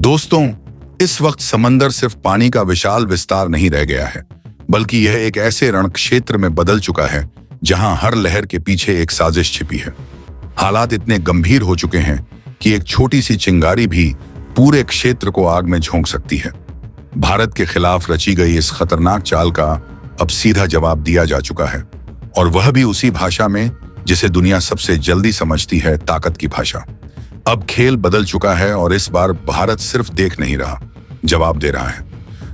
दोस्तों, इस वक्त समंदर सिर्फ पानी का विशाल विस्तार नहीं रह गया है, बल्कि यह एक ऐसे रण क्षेत्र में बदल चुका है जहां हर लहर के पीछे एक साजिश छिपी है। हालात इतने गंभीर हो चुके हैं कि एक छोटी सी चिंगारी भी पूरे क्षेत्र को आग में झोंक सकती है। भारत के खिलाफ रची गई इस खतरनाक चाल का अब सीधा जवाब दिया जा चुका है, और वह भी उसी भाषा में जिसे दुनिया सबसे जल्दी समझती है, ताकत की भाषा। अब खेल बदल चुका है और इस बार भारत सिर्फ देख नहीं रहा, जवाब दे रहा है।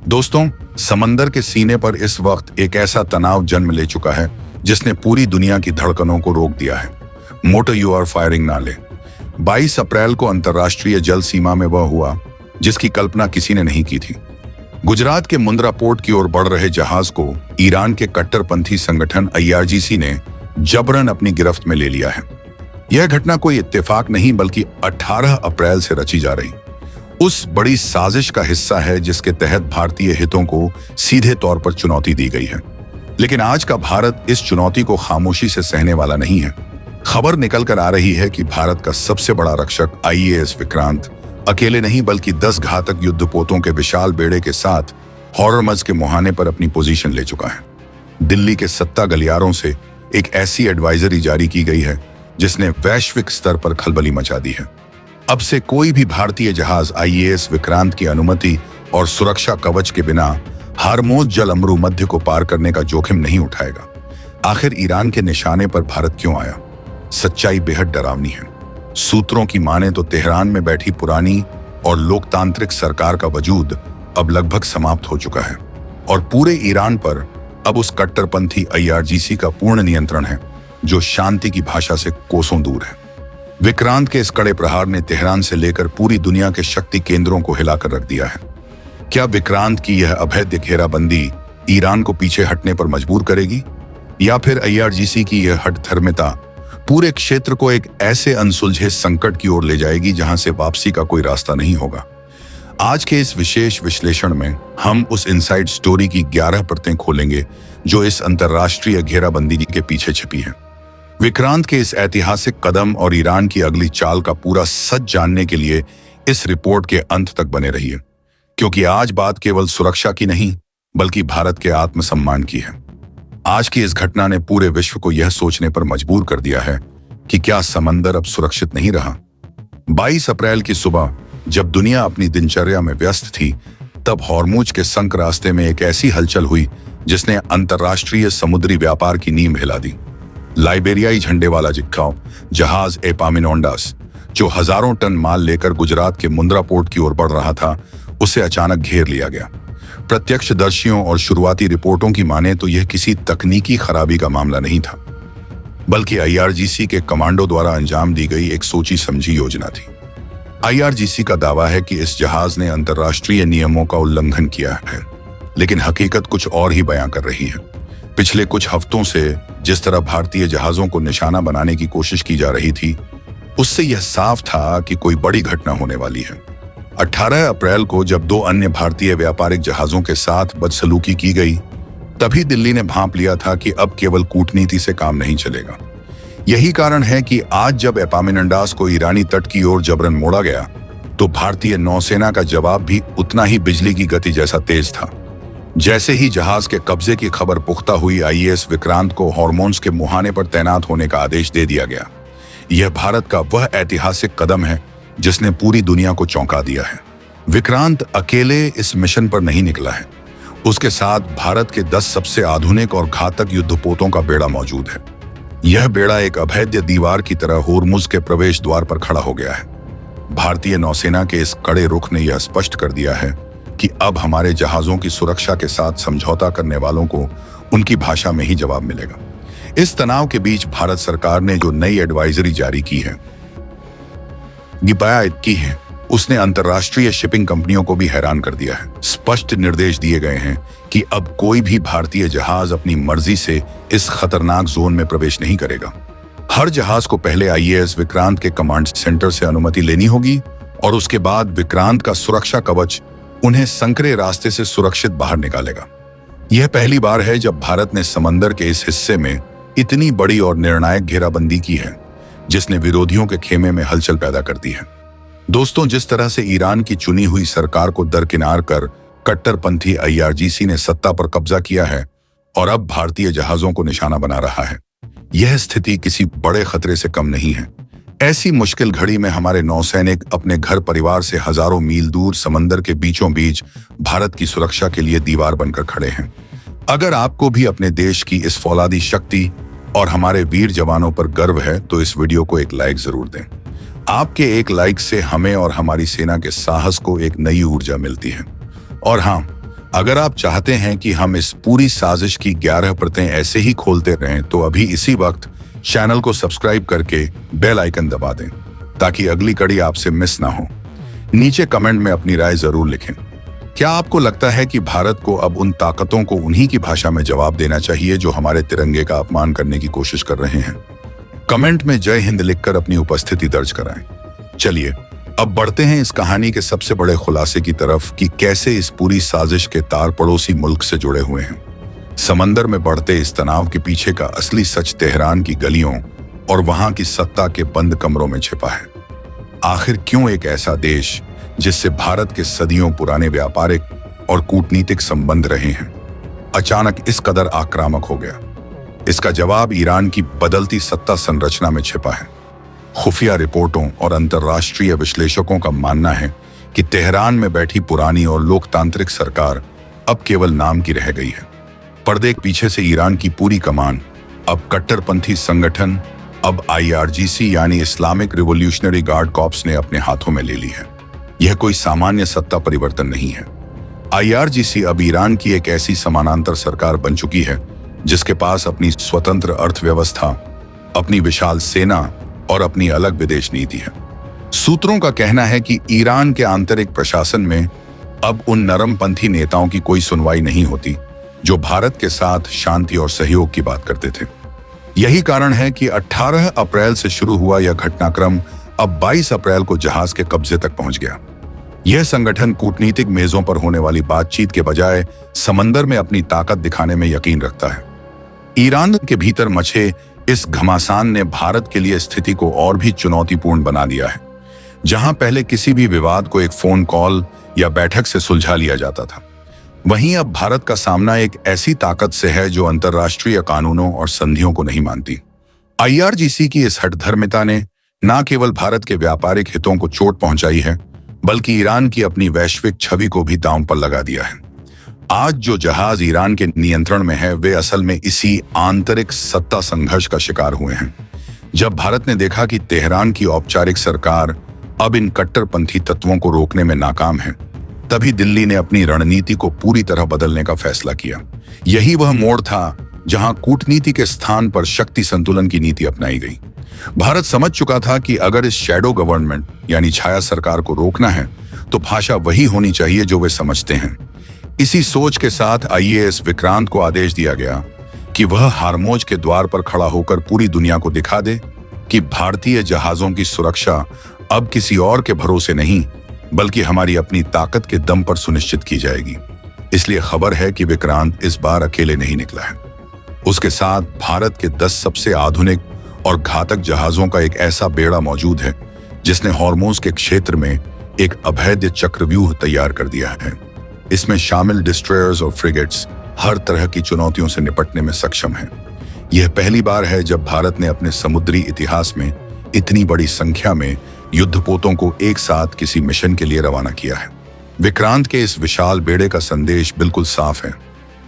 दोस्तों, समंदर के सीने पर इस वक्त एक ऐसा तनाव जन्म ले चुका है जिसने पूरी दुनिया की धड़कनों को रोक दिया है। मोटो यू आर फायरिंग नाले। 22 अप्रैल को अंतर्राष्ट्रीय जल सीमा में वह हुआ जिसकी कल्पना किसी ने नहीं की थी। गुजरात के मुंद्रा पोर्ट की ओर बढ़ रहे जहाज को ईरान के कट्टरपंथी संगठन IRGC ने जबरन अपनी गिरफ्त में ले लिया है। यह घटना कोई इत्तेफाक नहीं बल्कि 18 अप्रैल से रची जा रही उस बड़ी साजिश का हिस्सा है जिसके तहत भारतीय हितों को सीधे तौर पर चुनौती दी गई है। लेकिन आज का भारत इस चुनौती को खामोशी से सहने वाला नहीं है। खबर निकल कर आ रही है कि भारत का सबसे बड़ा रक्षक IAS विक्रांत अकेले नहीं बल्कि 10 घातक युद्धपोतों के विशाल बेड़े के साथ हॉर्मुज़ के मुहाने पर अपनी पोजीशन ले चुका है। दिल्ली के सत्ता गलियारों से एक ऐसी एडवाइजरी जारी की गई है जिसने वैश्विक स्तर पर खलबली मचा दी है। अब से कोई भी भारतीय जहाज IAS विक्रांत की अनुमति और सुरक्षा कवच के बिना हॉर्मुज़ जल अमरू मध्य को पार करने का जोखिम नहीं उठाएगा। आखिर ईरान के निशाने पर भारत क्यों आया? सच्चाई बेहद डरावनी है। सूत्रों की माने तो तेहरान में बैठी पुरानी और लोकतांत्रिक सरकार का वजूद अब लगभग समाप्त हो चुका है और पूरे ईरान पर अब उस कट्टरपंथी IRGC का पूर्ण नियंत्रण है जो शांति की भाषा से कोसों दूर है। विक्रांत के इस कड़े प्रहार ने तेहरान से लेकर पूरी दुनिया के शक्ति केंद्रों को हिलाकर रख दिया है। क्या विक्रांत की यह अभेद्य घेराबंदी ईरान को पीछे हटने पर मजबूर करेगी, या फिर IRGC की यह हठधर्मिता पूरे क्षेत्र को एक ऐसे अनसुलझे संकट की ओर ले जाएगी जहां से वापसी का कोई रास्ता नहीं होगा? आज के इस विशेष विश्लेषण में हम उस इनसाइड स्टोरी की 11 परतें खोलेंगे जो इस अंतर्राष्ट्रीय घेराबंदी के पीछे छिपी है। विक्रांत के इस ऐतिहासिक कदम और ईरान की अगली चाल का पूरा सच जानने के लिए इस रिपोर्ट के अंत तक बने रहिए, क्योंकि आज बात केवल सुरक्षा की नहीं बल्कि भारत के आत्मसम्मान की है। आज की इस घटना ने पूरे विश्व को यह सोचने पर मजबूर कर दिया है कि क्या समंदर अब सुरक्षित नहीं रहा। 22 अप्रैल की सुबह जब दुनिया अपनी दिनचर्या में व्यस्त थी, तब हॉर्मुज़ के संक रास्ते में एक ऐसी हलचल हुई जिसने अंतर्राष्ट्रीय समुद्री व्यापार की नींव हिला दी। लाइबेरियाई झंडे वाला जिक्काव जहाज एपामिनोंडास, जो हजारों टन माल लेकर गुजरात के मुंद्रा पोर्ट की ओर बढ़ रहा था, उसे अचानक घेर लिया गया। प्रत्यक्षदर्शियों और शुरुआती रिपोर्टों की माने तो यह किसी तकनीकी खराबी का मामला नहीं था, बल्कि IRGC के कमांडो द्वारा अंजाम दी गई एक सोची समझी योजना थी। IRGC का दावा है कि इस जहाज ने अंतर्राष्ट्रीय नियमों का उल्लंघन किया है, लेकिन हकीकत कुछ और ही बयां कर रही है। पिछले कुछ हफ्तों से जिस तरह भारतीय जहाजों को निशाना बनाने की कोशिश की जा रही थी, उससे यह साफ था कि कोई बड़ी घटना होने वाली है। 18 अप्रैल को जब 2 अन्य भारतीय व्यापारिक जहाजों के साथ बदसलूकी की गई, तभी दिल्ली ने भांप लिया था कि अब केवल कूटनीति से काम नहीं चलेगा। यही कारण है कि आज जब एपामिनोंडास को ईरानी तट की ओर जबरन मोड़ा गया, तो भारतीय नौसेना का जवाब भी उतना ही बिजली की गति जैसा तेज था। जैसे ही जहाज के कब्जे की खबर पुख्ता हुई, IAS विक्रांत को हॉर्मुज़ के मुहाने पर तैनात होने का आदेश दे दिया गया। यह भारत का वह ऐतिहासिक कदम है जिसने पूरी दुनिया को चौंका दिया है। विक्रांत अकेले इस मिशन पर नहीं निकला है, उसके साथ भारत के 10 सबसे आधुनिक और घातक युद्धपोतों का बेड़ा मौजूद है। यह बेड़ा एक अभेद्य दीवार की तरह हॉर्मुज़ के प्रवेश द्वार पर खड़ा हो गया है। भारतीय नौसेना के इस कड़े रुख ने यह स्पष्ट कर दिया है कि अब हमारे जहाजों की सुरक्षा के साथ समझौता करने वालों को उनकी भाषा में ही जवाब मिलेगा। इस तनाव के बीच भारत सरकार ने जो नई एडवाइजरी जारी की है, उसने अंतर्राष्ट्रीय शिपिंग कंपनियों को भी हैरान कर दिया है। स्पष्ट निर्देश दिए गए हैं कि अब कोई भी भारतीय जहाज अपनी मर्जी से इस खतरनाक जोन में प्रवेश नहीं करेगा। हर जहाज को पहले IAS विक्रांत के कमांड सेंटर से अनुमति लेनी होगी और उसके बाद विक्रांत का सुरक्षा कवच उन्हें संकरे रास्ते से सुरक्षित बाहर निकालेगा। यह पहली बार है जब भारत ने समंदर के इस हिस्से में इतनी बड़ी और निर्णायक घेराबंदी की है, जिसने विरोधियों के खेमे में हलचल पैदा कर दी है। दोस्तों, जिस तरह से ईरान की चुनी हुई सरकार को दरकिनार कर कट्टरपंथी आईआरजीसी ने सत्ता पर कब्जा किया है और अब भारतीय जहाजों को निशाना बना रहा है, यह स्थिति किसी बड़े खतरे से कम नहीं है। ऐसी मुश्किल घड़ी में हमारे नौसैनिक अपने घर परिवार से हजारों मील दूर समंदर के बीचों बीच भारत की सुरक्षा के लिए दीवार बनकर खड़े हैं। अगर आपको भी अपने देश की इस फौलादी शक्ति और हमारे वीर जवानों पर गर्व है तो इस वीडियो को एक लाइक जरूर दें। आपके एक लाइक से हमें और हमारी सेना के साहस को एक नई ऊर्जा मिलती है। और हाँ, अगर आप चाहते हैं कि हम इस पूरी साजिश की 11 परतें ऐसे ही खोलते रहें तो अभी इसी वक्त चैनल को सब्सक्राइब करके बेल आइकन दबा दें ताकि अगली कड़ी आपसे मिस ना हो। नीचे कमेंट में अपनी राय जरूर लिखें। क्या आपको लगता है कि भारत को अब उन ताकतों को उन्हीं की भाषा में जवाब देना चाहिए जो हमारे तिरंगे का अपमान करने की कोशिश कर रहे हैं? कमेंट में जय हिंद लिखकर अपनी उपस्थिति दर्ज कराएं। चलिए अब बढ़ते हैं इस कहानी के सबसे बड़े खुलासे की तरफ कि कैसे इस पूरी साजिश के तार पड़ोसी मुल्क से जुड़े हुए हैं। समंदर में बढ़ते इस तनाव के पीछे का असली सच तेहरान की गलियों और वहां की सत्ता के बंद कमरों में छिपा है। आखिर क्यों एक ऐसा देश जिससे भारत के सदियों पुराने व्यापारिक और कूटनीतिक संबंध रहे हैं, अचानक इस कदर आक्रामक हो गया? इसका जवाब ईरान की बदलती सत्ता संरचना में छिपा है। खुफिया रिपोर्टों और अंतर्राष्ट्रीय विश्लेषकों का मानना है कि तेहरान में बैठी पुरानी और लोकतांत्रिक सरकार अब केवल नाम की रह गई है। पर्दे के पीछे से ईरान की पूरी कमान अब कट्टरपंथी संगठन अब आईआरजीसी यानी इस्लामिक रिवॉल्यूशनरी गार्ड कॉर्प्स ने अपने हाथों में ले ली है। यह कोई सामान्य सत्ता परिवर्तन नहीं है। आईआरजीसी अब ईरान की एक ऐसी समानांतर सरकार बन चुकी है जिसके पास अपनी स्वतंत्र अर्थव्यवस्था, अपनी विशाल सेना और अपनी अलग विदेश नीति है। सूत्रों का कहना है कि ईरान के आंतरिक प्रशासन में अब उन नरमपंथी नेताओं की कोई सुनवाई नहीं होती जो भारत के साथ शांति और सहयोग की बात करते थे। यही कारण है कि 18 अप्रैल से शुरू हुआ यह घटनाक्रम अब 22 अप्रैल को जहाज के कब्जे तक पहुंच गया। यह संगठन कूटनीतिक मेजों पर होने वाली बातचीत के बजाय समंदर में अपनी ताकत दिखाने में यकीन रखता है। ईरान के भीतर मचे इस घमासान ने भारत के लिए स्थिति को और भी चुनौतीपूर्ण बना दिया है। जहां पहले किसी भी विवाद को एक फोन कॉल या बैठक से सुलझा लिया जाता था, वहीं अब भारत का सामना एक ऐसी ताकत से है जो अंतर्राष्ट्रीय कानूनों और संधियों को नहीं मानती। आईआरजीसी की इस हठधर्मिता ने न केवल भारत के व्यापारिक हितों को चोट पहुंचाई है, बल्कि ईरान की अपनी वैश्विक छवि को भी दांव पर लगा दिया है। आज जो जहाज ईरान के नियंत्रण में है वे असल में इसी आंतरिक सत्ता संघर्ष का शिकार हुए हैं। जब भारत ने देखा कि तेहरान की औपचारिक सरकार अब इन कट्टरपंथी तत्वों को रोकने में नाकाम है, तभी दिल्ली ने अपनी रणनीति को पूरी तरह बदलने का फैसला किया। यही वह मोड़ था जहां कूटनीति के स्थान पर शक्ति संतुलन की नीति अपनाई गई। भारत समझ चुका था कि अगर इस शैडो गवर्नमेंट यानी छाया सरकार को रोकना है तो भाषा वही होनी चाहिए जो वे समझते हैं। इसी सोच के साथ आईएएस विक्रांत को आदेश दिया गया कि वह हारमोज के द्वार पर खड़ा होकर पूरी दुनिया को दिखा दे कि भारतीय जहाजों की सुरक्षा अब किसी और के भरोसे नहीं बल्कि हमारी अपनी ताकत के दम पर सुनिश्चित की जाएगी। इसलिए खबर है कि विक्रांत इस बार अकेले नहीं निकला है। उसके साथ भारत के 10 सबसे आधुनिक और घातक जहाजों का एक ऐसा बेड़ा मौजूद है जिसने हॉर्मोज के क्षेत्र में एक अभेद्य चक्रव्यूह तैयार कर दिया है। इसमें शामिल डिस्ट्रॉयर्स और फ्रिगेट्स हर तरह की चुनौतियों से निपटने में सक्षम हैं। यह पहली बार है जब भारत ने अपने समुद्री इतिहास में इतनी बड़ी संख्या में युद्धपोतों को एक साथ किसी मिशन के लिए रवाना किया है। विक्रांत के इस विशाल बेड़े का संदेश बिल्कुल साफ है।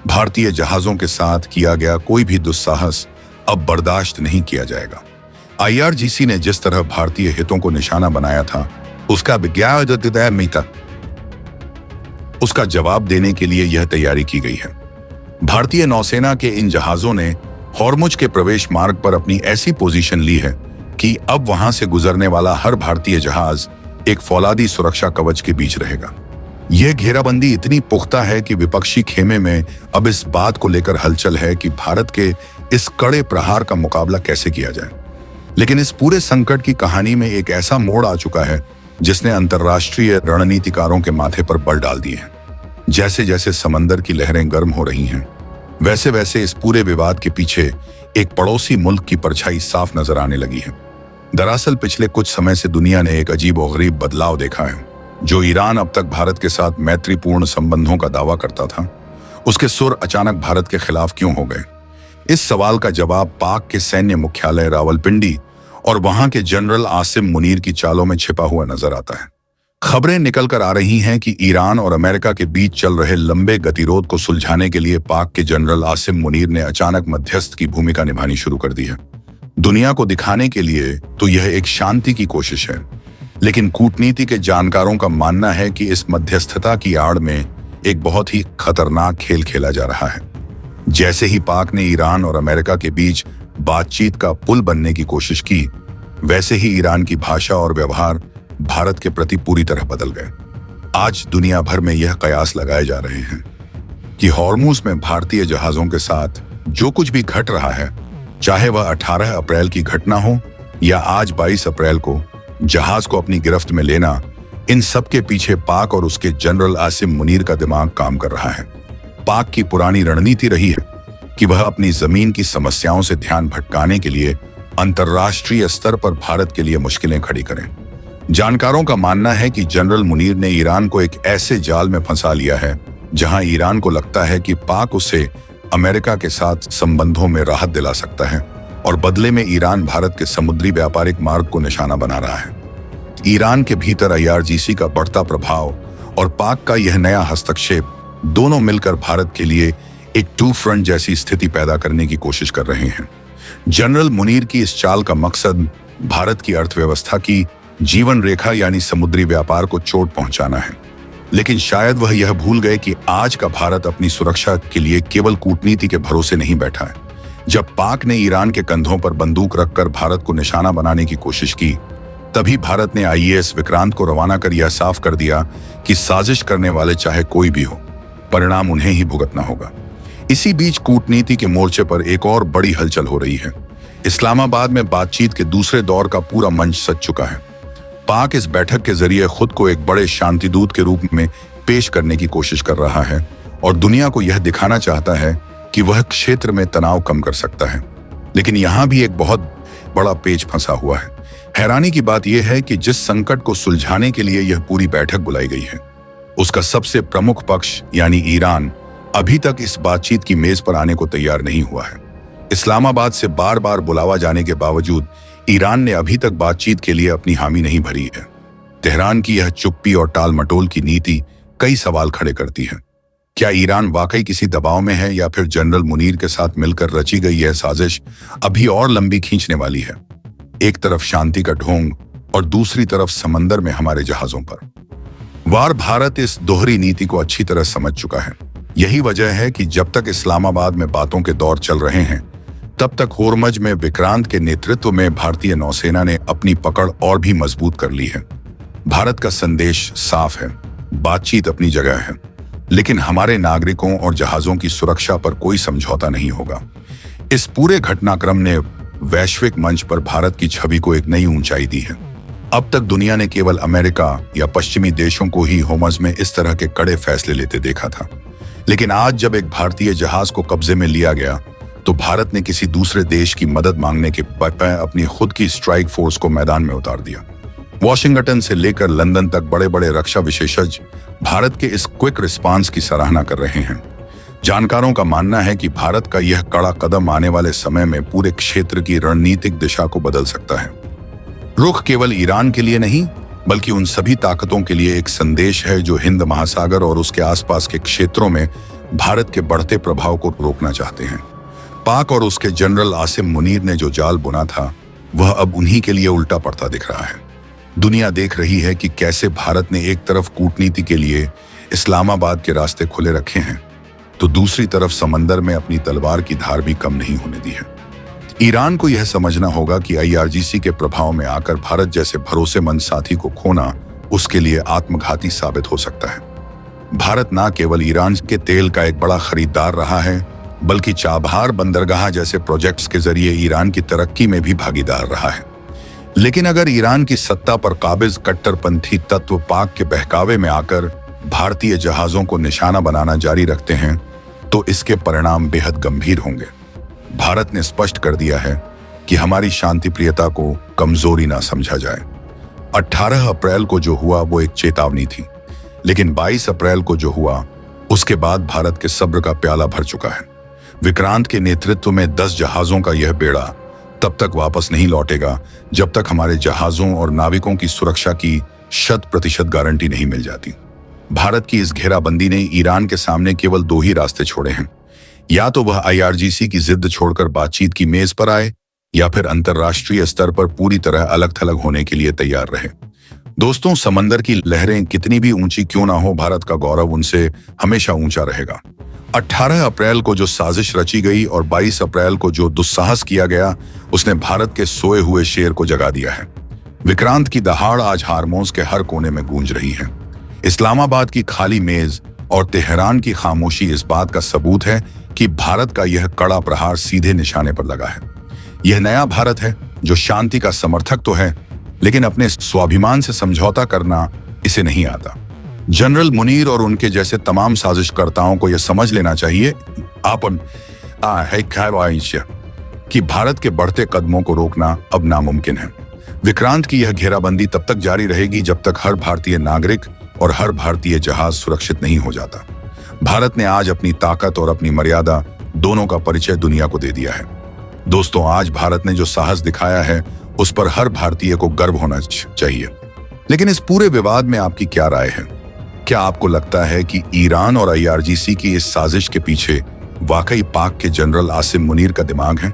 भारतीय जहाजों के साथ किया गया कोई भी दुस्साहस अब बर्दाश्त नहीं किया जाएगा। आईआरजीसी ने जिस तरह भारतीय हितों को निशाना बनाया था, उसका जवाब देने के लिए यह तैयारी की गई है। भारतीय नौसेना के इन जहाजों ने हॉर्मुज के प्रवेश मार्ग पर अपनी ऐसी पोजीशन ली है कि अब वहां से गुजरने वाला हर भारतीय जहाज एक फौलादी सुरक्षा कवच के बीच रहेगा। यह घेराबंदी इतनी पुख्ता है कि विपक्षी खेमे में अब इस बात को लेकर हलचल है कि भारत के इस कड़े प्रहार का मुकाबला कैसे किया जाए। लेकिन इस पूरे संकट की कहानी में एक ऐसा मोड़ आ चुका है जिसने अंतर्राष्ट्रीय रणनीतिकारों के माथे पर बल डाल दिए हैं। जैसे जैसे समंदर की लहरें गर्म हो रही हैं, वैसे वैसे इस पूरे विवाद के पीछे एक पड़ोसी मुल्क की परछाई साफ नजर आने लगी है। दरअसल पिछले कुछ समय से दुनिया ने एक अजीब और गरीब बदलाव देखा है। जो ईरान अब तक भारत के साथ मैत्रीपूर्ण संबंधों का दावा करता था, उसके सुर अचानक भारत के खिलाफ क्यों हो गए? इस सवाल का जवाब पाक के सैन्य मुख्यालय रावलपिंडी और वहां के जनरल आसिम मुनीर की चालों में छिपा हुआ नजर आता है। खबरें निकल कर आ रही हैं कि ईरान और अमेरिका के बीच चल रहे लंबे गतिरोध को सुलझाने के लिए पाक के जनरल आसिम मुनीर ने अचानक मध्यस्थ की भूमिका निभानी शुरू कर दी है। दुनिया को दिखाने के लिए तो यह एक शांति की कोशिश है, लेकिन कूटनीति के जानकारों का मानना है कि इस मध्यस्थता की आड़ में एक बहुत ही खतरनाक खेल खेला जा रहा है। जैसे ही पाक ने ईरान और अमेरिका के बीच बातचीत का पुल बनने की कोशिश की, वैसे ही ईरान की भाषा और व्यवहार भारत के प्रति पूरी तरह बदल गए। आज दुनिया भर में यह कयास लगाए जा रहे हैं कि हॉर्मुज में भारतीय जहाजों के साथ जो कुछ भी घट रहा है, चाहे वह 18 अप्रैल की घटना हो या आज 22 अप्रैल को जहाज को अपनी गिरफ्त में लेना, इन सब के पीछे पाक और उसके जनरल आसिम मुनीर का दिमाग काम कर रहा है। पाक की पुरानी रणनीति रही है कि वह अपनी जमीन की समस्याओं से ध्यान भटकाने के लिए अंतर्राष्ट्रीय स्तर पर भारत के लिए मुश्किलें खड़ी करें। जानकारों का मानना है कि जनरल मुनीर ने ईरान को एक ऐसे जाल में फंसा लिया है जहां ईरान को लगता है कि पाक उसे अमेरिका के साथ संबंधों में राहत दिला सकता है और बदले में ईरान भारत के समुद्री व्यापारिक मार्ग को निशाना बना रहा है। ईरान के भीतर IRGC का बढ़ता प्रभाव और पाक का यह नया हस्तक्षेप दोनों मिलकर भारत के लिए एक टू फ्रंट जैसी स्थिति पैदा करने की कोशिश कर रहे हैं। जनरल मुनीर की इस चाल का मकसद भारत की अर्थव्यवस्था की जीवन रेखा यानी समुद्री व्यापार को चोट पहुंचाना है, लेकिन शायद वह यह भूल गए कि आज का भारत अपनी सुरक्षा के लिए केवल कूटनीति के भरोसे नहीं बैठा है। जब पाक ने ईरान के कंधों पर बंदूक रखकर भारत को निशाना बनाने की कोशिश की, तभी भारत ने IAS विक्रांत को रवाना कर यह साफ कर दिया कि साजिश करने वाले चाहे कोई भी हो, परिणाम उन्हें ही भुगतना होगा। इसी बीच कूटनीति के मोर्चे पर एक और बड़ी हलचल हो रही है। इस्लामाबाद में बातचीत के दूसरे दौर का पूरा मंच सज चुका है। पाक इस बैठक के जरिए खुद को एक बड़े शांतिदूत के रूप में पेश करने की कोशिश कर रहा है और दुनिया को यह दिखाना चाहता है कि वह क्षेत्र में तनाव कम कर सकता है। लेकिन यहाँ भी एक बहुत बड़ा पेच फंसा हुआ है। हैरानी की बात यह है कि जिस संकट को सुलझाने के लिए यह पूरी बैठक बुलाई गई है, उसका सबसे प्रमुख पक्ष यानी ईरान अभी तक इस बातचीत की मेज पर आने को तैयार नहीं हुआ है। इस्लामाबाद से बार बार बुलावा जाने के बावजूद ईरान ने अभी तक बातचीत के लिए अपनी हामी नहीं भरी है। तेहरान की यह चुप्पी और टाल मटोल की नीति कई सवाल खड़े करती है। क्या ईरान वाकई किसी दबाव में है या फिर जनरल मुनीर के साथ मिलकर रची गई यह साजिश अभी और लंबी खींचने वाली है? एक तरफ शांति का ढोंग और दूसरी तरफ समंदर में हमारे जहाजों पर वार। भारत इस दोहरी नीति को अच्छी तरह समझ चुका है। यही वजह है कि जब तक इस्लामाबाद में बातों के दौर चल रहे हैं, तब तक होर्मुज में विक्रांत के नेतृत्व में भारतीय नौसेना ने अपनी पकड़ और भी मजबूत कर ली है। भारत का संदेश साफ है, बातचीत अपनी जगह है, लेकिन हमारे नागरिकों और जहाजों की सुरक्षा पर कोई समझौता नहीं होगा। इस पूरे घटनाक्रम ने वैश्विक मंच पर भारत की छवि को एक नई ऊंचाई दी है। अब तक दुनिया ने केवल अमेरिका या पश्चिमी देशों को ही होर्मुज में इस तरह के कड़े फैसले लेते देखा था, लेकिन आज जब एक भारतीय जहाज को कब्जे में लिया गया, तो भारत ने किसी दूसरे देश की मदद मांगने के बजाय अपनी खुद की स्ट्राइक फोर्स को मैदान में उतार दिया। वॉशिंगटन से लेकर लंदन तक बड़े बड़े रक्षा विशेषज्ञ भारत के इस क्विक रिस्पांस की सराहना कर रहे हैं। जानकारों का मानना है कि भारत का यह कड़ा कदम आने वाले समय में पूरे क्षेत्र की रणनीतिक दिशा को बदल सकता है। रुख केवल ईरान के लिए नहीं, बल्कि उन सभी ताकतों के लिए एक संदेश है जो हिंद महासागर और उसके आसपास के क्षेत्रों में भारत के बढ़ते प्रभाव को रोकना चाहते हैं। पाक और उसके जनरल आसिम मुनीर ने जो जाल बुना था, वह अब उन्हीं के लिए उल्टा पड़ता दिख रहा है। दुनिया देख रही है कि कैसे भारत ने एक तरफ कूटनीति के लिए इस्लामाबाद के रास्ते खुले रखे हैं, तो दूसरी तरफ समंदर में अपनी तलवार की धार भी कम नहीं होने दी है। ईरान को यह समझना होगा कि IRGC के प्रभाव में आकर भारत जैसे भरोसेमंद साथी को खोना उसके लिए आत्मघाती साबित हो सकता है। भारत न केवल ईरान के तेल का एक बड़ा खरीदार रहा है, बल्कि चाबहार बंदरगाह जैसे प्रोजेक्ट्स के जरिए ईरान की तरक्की में भी भागीदार रहा है। लेकिन अगर ईरान की सत्ता पर काबिज कट्टरपंथी तत्व पाक के बहकावे में आकर भारतीय जहाजों को निशाना बनाना जारी रखते हैं, तो इसके परिणाम बेहद गंभीर होंगे। भारत ने स्पष्ट कर दिया है कि हमारी शांति प्रियता को कमजोरी ना समझा जाए। 18 अप्रैल को जो हुआ वो एक चेतावनी थी, लेकिन 22 अप्रैल को जो हुआ उसके बाद भारत के सब्र का प्याला भर चुका है। विक्रांत के नेतृत्व में 10 जहाजों का यह बेड़ा तब तक वापस नहीं लौटेगा जब तक हमारे जहाजों और नाविकों की सुरक्षा की 100% गारंटी नहीं मिल जाती। भारत की इस घेराबंदी ने ईरान के सामने केवल 2 ही रास्ते छोड़े हैं, या तो वह IRGC की जिद छोड़कर बातचीत की मेज पर आए या फिर अंतर्राष्ट्रीय स्तर पर पूरी तरह अलग थलग होने के लिए तैयार रहे। दोस्तों, समंदर की लहरें कितनी भी ऊंची क्यों ना हो, भारत का गौरव उनसे हमेशा ऊंचा रहेगा। 18 अप्रैल को जो साजिश रची गई और 22 अप्रैल को जो दुस्साहस किया गया, उसने भारत के सोए हुए शेर को जगा दिया है। विक्रांत की दहाड़ आज हार्मोज के हर कोने में गूंज रही है। इस्लामाबाद की खाली मेज और तेहरान की खामोशी इस बात का सबूत है कि भारत का यह कड़ा प्रहार सीधे निशाने पर लगा है। यह नया भारत है जो शांति का समर्थक तो है, लेकिन अपने स्वाभिमान से समझौता करना इसे नहीं आता। जनरल मुनीर और उनके जैसे तमाम साजिशकर्ताओं को यह समझ लेना चाहिए कि भारत के बढ़ते कदमों को रोकना अब नामुमकिन है। विक्रांत की यह घेराबंदी तब तक जारी रहेगी जब तक हर भारतीय नागरिक और हर भारतीय जहाज सुरक्षित नहीं हो जाता। भारत ने आज अपनी ताकत और अपनी मर्यादा दोनों का परिचय दुनिया को दे दिया है। दोस्तों, आज भारत ने जो साहस दिखाया है उस पर हर भारतीय को गर्व होना चाहिए। लेकिन इस पूरे विवाद में आपकी क्या राय है? क्या आपको लगता है कि ईरान और IRGC की इस साजिश के पीछे वाकई पाक के जनरल आसिम मुनीर का दिमाग है?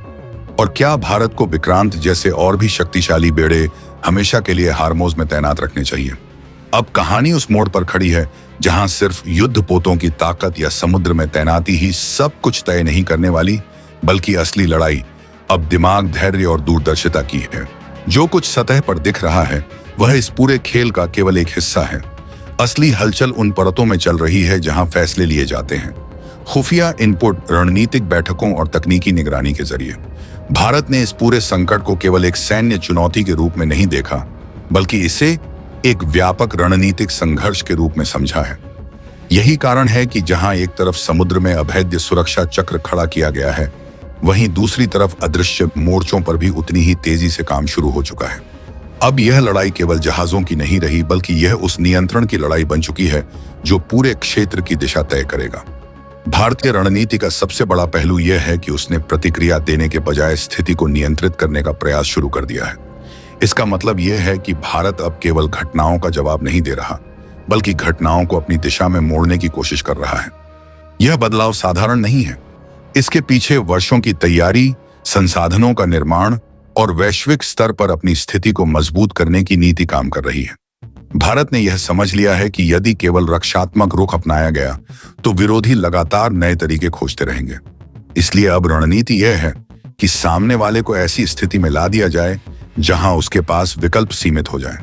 और क्या भारत को विक्रांत जैसे और भी शक्तिशाली बेड़े हमेशा के लिए हार्मोज में तैनात रखने चाहिए? अब कहानी उस मोड़ पर खड़ी है जहां सिर्फ युद्ध पोतों की ताकत या समुद्र में तैनाती ही सब कुछ तय नहीं करने वाली, बल्कि असली लड़ाई अब दिमाग, धैर्य और दूरदर्शिता की है। जो कुछ सतह पर दिख रहा है वह इस पूरे खेल का केवल एक हिस्सा है। असली हलचल उन परतों में चल रही है जहां फैसले लिए जाते हैं, खुफिया इनपुट, रणनीतिक बैठकों और तकनीकी निगरानी के जरिए। भारत ने इस पूरे संकट को केवल एक सैन्य चुनौती के रूप में नहीं देखा, बल्कि इसे एक व्यापक रणनीतिक संघर्ष के रूप में समझा है। यही कारण है कि जहां एक तरफ समुद्र में अभेद्य सुरक्षा चक्र खड़ा किया गया है, वहीं दूसरी तरफ अदृश्य मोर्चों पर भी उतनी ही तेजी से काम शुरू हो चुका है। अब यह लड़ाई केवल जहाजों की नहीं रही, बल्कि यह उस नियंत्रण की लड़ाई बन चुकी है जो पूरे क्षेत्र की दिशा तय करेगा। भारतीय रणनीति का सबसे बड़ा पहलू यह है कि उसने प्रतिक्रिया देने के बजाय स्थिति को नियंत्रित करने का प्रयास शुरू कर दिया है। इसका मतलब यह है कि भारत अब केवल घटनाओं का जवाब नहीं दे रहा, बल्कि घटनाओं को अपनी दिशा में मोड़ने की कोशिश कर रहा है। यह बदलाव साधारण नहीं है। इसके पीछे वर्षों की तैयारी, संसाधनों का निर्माण और वैश्विक स्तर पर अपनी स्थिति को मजबूत करने की नीति काम कर रही है। भारत ने यह समझ लिया है कि यदि केवल रक्षात्मक रुख अपनाया गया तो विरोधी लगातार नए तरीके खोजते रहेंगे। इसलिए अब रणनीति यह है कि सामने वाले को ऐसी स्थिति में ला दिया जाए जहां उसके पास विकल्प सीमित हो जाए।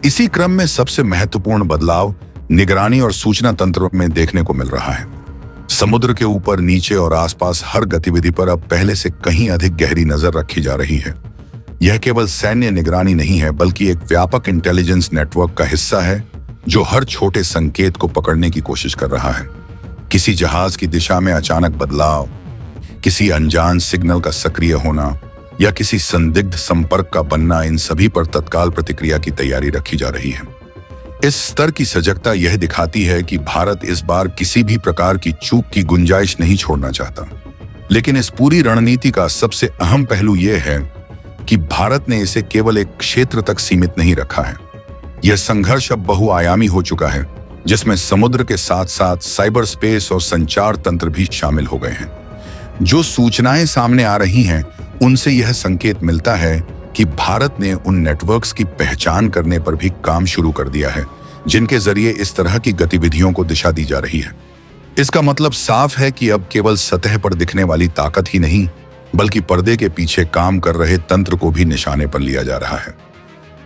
इसी क्रम में सबसे महत्वपूर्ण बदलाव निगरानी और सूचना तंत्र में देखने को मिल रहा है। समुद्र के ऊपर, नीचे और आसपास हर गतिविधि पर अब पहले से कहीं अधिक गहरी नजर रखी जा रही है। यह केवल सैन्य निगरानी नहीं है, बल्कि एक व्यापक इंटेलिजेंस नेटवर्क का हिस्सा है जो हर छोटे संकेत को पकड़ने की कोशिश कर रहा है। किसी जहाज की दिशा में अचानक बदलाव, किसी अनजान सिग्नल का सक्रिय होना या किसी संदिग्ध संपर्क का बनना, इन सभी पर तत्काल प्रतिक्रिया की तैयारी रखी जा रही है। इस स्तर की सजगता यह दिखाती है कि भारत इस बार किसी भी प्रकार की चूक की गुंजाइश नहीं छोड़ना चाहता। लेकिन इस पूरी रणनीति का सबसे अहम पहलू यह है कि भारत ने इसे केवल एक क्षेत्र तक सीमित नहीं रखा है। यह संघर्ष अब बहुआयामी हो चुका है, जिसमें समुद्र के साथ साथ साइबर स्पेस और संचार तंत्र भी शामिल हो गए हैं। जो सूचनाएं सामने आ रही हैं, उनसे यह संकेत मिलता है कि भारत ने उन नेटवर्क्स की पहचान करने पर भी काम शुरू कर दिया है जिनके जरिए इस तरह की गतिविधियों को दिशा दी जा रही है। इसका मतलब साफ है कि अब केवल सतह पर दिखने वाली ताकत ही नहीं, बल्कि पर्दे के पीछे काम कर रहे तंत्र को भी निशाने पर लिया जा रहा है।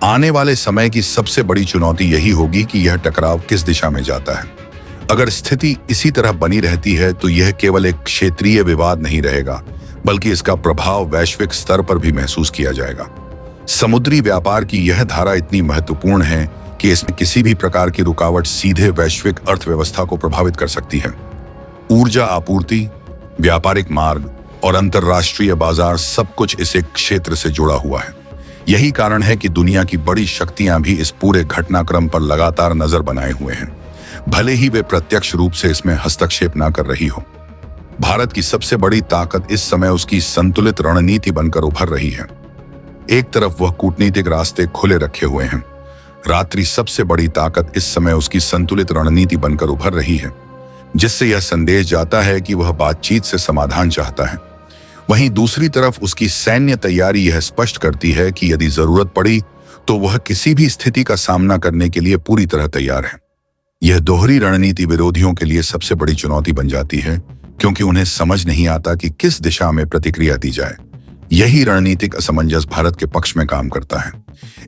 आने वाले समय की सबसे बड़ी चुनौती यही होगी कि यह टकराव किस दिशा में जाता है। अगर स्थिति इसी तरह बनी रहती है तो यह केवल एक क्षेत्रीय विवाद नहीं रहेगा, बल्कि इसका प्रभाव वैश्विक स्तर पर भी महसूस किया जाएगा। समुद्री व्यापार की यह धारा इतनी महत्वपूर्ण है कि इसमें किसी भी प्रकार की रुकावट सीधे वैश्विक अर्थव्यवस्था को प्रभावित कर सकती है। ऊर्जा आपूर्ति, व्यापारिक मार्ग और अंतर्राष्ट्रीय बाजार सब कुछ इस एक क्षेत्र से जुड़ा हुआ है। यही कारण है कि दुनिया की बड़ी शक्तियां भी इस पूरे घटनाक्रम पर लगातार नजर बनाए हुए हैं, भले ही वे प्रत्यक्ष रूप से इसमें हस्तक्षेप ना कर रही हो। भारत की सबसे बड़ी ताकत इस समय उसकी संतुलित रणनीति बनकर उभर रही है। एक तरफ वह कूटनीतिक रास्ते खुले रखे हुए हैं। रात्रि सबसे बड़ी ताकत इस समय उसकी संतुलित रणनीति बनकर उभर रही है, जिससे यह संदेश जाता है कि वह बातचीत से समाधान चाहता है। वहीं दूसरी तरफ उसकी सैन्य तैयारी यह स्पष्ट करती है कि यदि जरूरत पड़ी तो वह किसी भी स्थिति का सामना करने के लिए पूरी तरह तैयार है। यह दोहरी रणनीति विरोधियों के लिए सबसे बड़ी चुनौती बन जाती है, क्योंकि उन्हें समझ नहीं आता कि किस दिशा में प्रतिक्रिया दी जाए। यही रणनीतिक असमंजस भारत के पक्ष में काम करता है।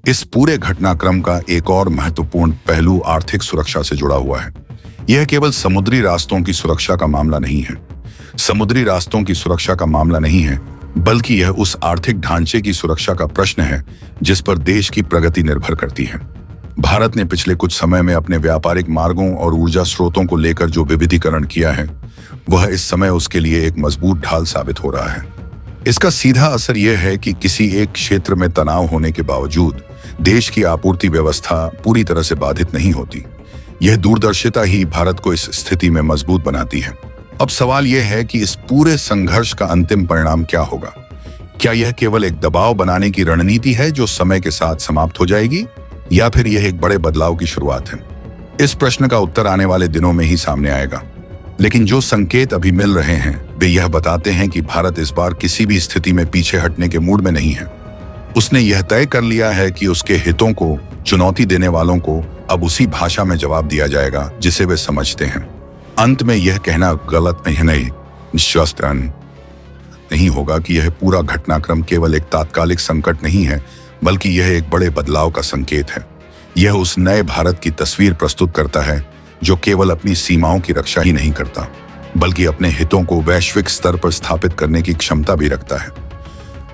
इस पूरे घटनाक्रम का एक और महत्वपूर्ण पहलू आर्थिक सुरक्षा से जुड़ा हुआ है। यह केवल समुद्री रास्तों की सुरक्षा का मामला नहीं है। समुद्री रास्तों की सुरक्षा का मामला नहीं है, बल्कि यह उस आर्थिक ढांचे की सुरक्षा का प्रश्न है जिस पर देश की प्रगति निर्भर करती है। भारत ने पिछले कुछ समय में अपने व्यापारिक मार्गों और ऊर्जा स्रोतों को लेकर जो विविधीकरण किया है, वह इस समय उसके लिए एक मजबूत ढाल साबित हो रहा है। इसका सीधा असर यह है कि किसी एक क्षेत्र में तनाव होने के बावजूद देश की आपूर्ति व्यवस्था पूरी तरह से बाधित नहीं होती। यह दूरदर्शिता ही भारत को इस स्थिति में मजबूत बनाती है। अब सवाल यह है कि इस पूरे संघर्ष का अंतिम परिणाम क्या होगा? क्या यह केवल एक दबाव बनाने की रणनीति है जो समय के साथ समाप्त हो जाएगी, या फिर यह एक बड़े बदलाव की शुरुआत है? इस प्रश्न का उत्तर आने वाले दिनों में ही सामने आएगा। लेकिन जो संकेत अभी मिल रहे हैं वे यह बताते हैं कि भारत इस बार किसी भी स्थिति में पीछे हटने के मूड में नहीं है। उसने यह तय कर लिया है कि उसके हितों को चुनौती देने वालों को अब उसी भाषा में जवाब दिया जाएगा जिसे वे समझते हैं। अंत में यह कहना गलत नहीं होगा कि यह पूरा घटनाक्रम केवल एक तात्कालिक संकट नहीं है, बल्कि यह एक बड़े बदलाव का संकेत है। यह उस नए भारत की तस्वीर प्रस्तुत करता है जो केवल अपनी सीमाओं की रक्षा ही नहीं करता, बल्कि अपने हितों को वैश्विक स्तर पर स्थापित करने की क्षमता भी रखता है।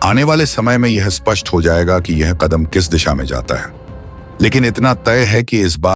आने वाले समय में यह स्पष्ट हो जाएगा कि यह कदम किस दिशा में जाता है, लेकिन इतना तय है कि इस बार